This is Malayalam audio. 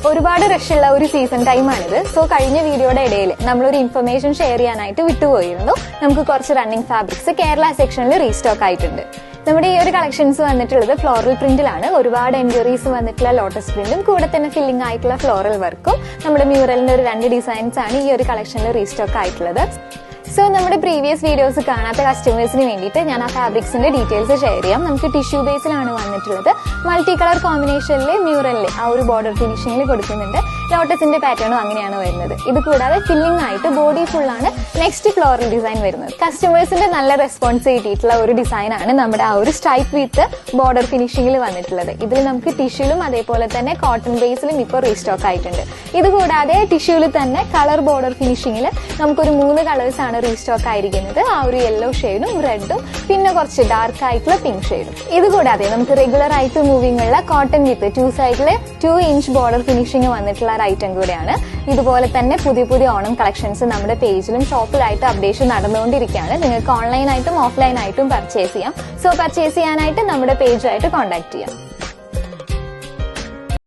ഒരുപാട് റഷുള്ള ഒരു സീസൺ ടൈമാണിത്. സോ കഴിഞ്ഞ വീഡിയോയുടെ ഇടയിൽ നമ്മളൊരു ഇൻഫർമേഷൻ ഷെയർ ചെയ്യാനായിട്ട് വിട്ടുപോയിരുന്നു. നമുക്ക് കുറച്ച് റണ്ണിങ് ഫാബ്രിക്സ് കേരള സെക്ഷനിൽ റീസ്റ്റോക്ക് ആയിട്ടുണ്ട്. നമ്മുടെ ഈ ഒരു കളക്ഷൻസ് വന്നിട്ടുള്ളത് ഫ്ലോറൽ പ്രിന്റിലാണ്. ഒരുപാട് എൻക്വയറീസ് വന്നിട്ടുള്ള ലോട്ടസ് പ്രിന്റും കൂടെ തന്നെ ഫില്ലിംഗ് ആയിട്ടുള്ള ഫ്ലോറൽ വർക്കും നമ്മുടെ മ്യൂറലിന്റെ ഒരു 2 ഡിസൈൻസ് ആണ് ഈ ഒരു കളക്ഷനിൽ റീസ്റ്റോക്ക് ആയിട്ടുള്ളത്. സോ നമ്മുടെ പ്രീവിയസ് വീഡിയോസ് കാണാത്ത കസ്റ്റമേഴ്സിന് വേണ്ടിയിട്ട് ഞാൻ ആ ഫാബ്രിക്സിന്റെ ഡീറ്റെയിൽസ് ഷെയർ ചെയ്യാം. നമുക്ക് ടിഷ്യൂ ബേസിലാണ് വന്നിട്ടുള്ളത്. മൾട്ടി കളർ കോമ്പിനേഷനിലെ മ്യൂറലിലെ ആ ഒരു ബോർഡർ ഫിനിഷിംഗിൽ കൊടുക്കുന്നുണ്ട്. ലോട്ടസിന്റെ പാറ്റേണും അങ്ങനെയാണ് വരുന്നത്. ഇത് കൂടാതെ ഫില്ലിംഗ് ആയിട്ട് ബോഡി ഫുൾ ആണ് നെക്സ്റ്റ് ഫ്ലോറൽ ഡിസൈൻ വരുന്നത്. കസ്റ്റമേഴ്സിന്റെ നല്ല റെസ്പോൺസ് കിട്ടിയിട്ടുള്ള ഒരു ഡിസൈൻ ആണ് നമ്മുടെ ആ ഒരു സ്ട്രൈപ്പ് വിത്ത് ബോർഡർ ഫിനിഷിംഗിൽ വന്നിട്ടുള്ളത്. ഇതിൽ നമുക്ക് ടിഷ്യൂലും അതേപോലെ തന്നെ കോട്ടൺ ബേസിലും ഇപ്പോൾ റീസ്റ്റോക്ക് ആയിട്ടുണ്ട്. ഇത് കൂടാതെ ടിഷ്യൂവിൽ തന്നെ കളർ ബോർഡർ ഫിനിഷിംഗിൽ നമുക്കൊരു 3 കളേഴ്സ് ആണ് റീസ്റ്റോക്ക് ആയിരിക്കുന്നത്. ആ ഒരു യെല്ലോ ഷെയ്ഡും റെഡും പിന്നെ കുറച്ച് ഡാർക്ക് ആയിട്ടുള്ള പിങ്ക് ഷെയ്ഡും. ഇത് കൂടാതെ നമുക്ക് റെഗുലർ ആയിട്ട് മൂവിംഗ് ഉള്ള കോട്ടൺ വിത്ത് 2 സൈഡില് 2 ഇഞ്ച് ബോർഡർ ഫിനിഷിംഗ് വന്നിട്ടുള്ള ഒരു ഐറ്റം കൂടെയാണ്. ഇതുപോലെ തന്നെ പുതിയ ഓണം കളക്ഷൻസ് നമ്മുടെ പേജിലും ഷോപ്പിലായിട്ട് അപ്ഡേഷൻ നടന്നുകൊണ്ടിരിക്കുകയാണ്. നിങ്ങൾക്ക് ഓൺലൈനായിട്ടും ഓഫ്ലൈൻ ആയിട്ടും പർച്ചേസ് ചെയ്യാം. സോ പർച്ചേസ് ചെയ്യാനായിട്ട് നമ്മുടെ പേജുമായിട്ട് കോൺടാക്ട് ചെയ്യാം.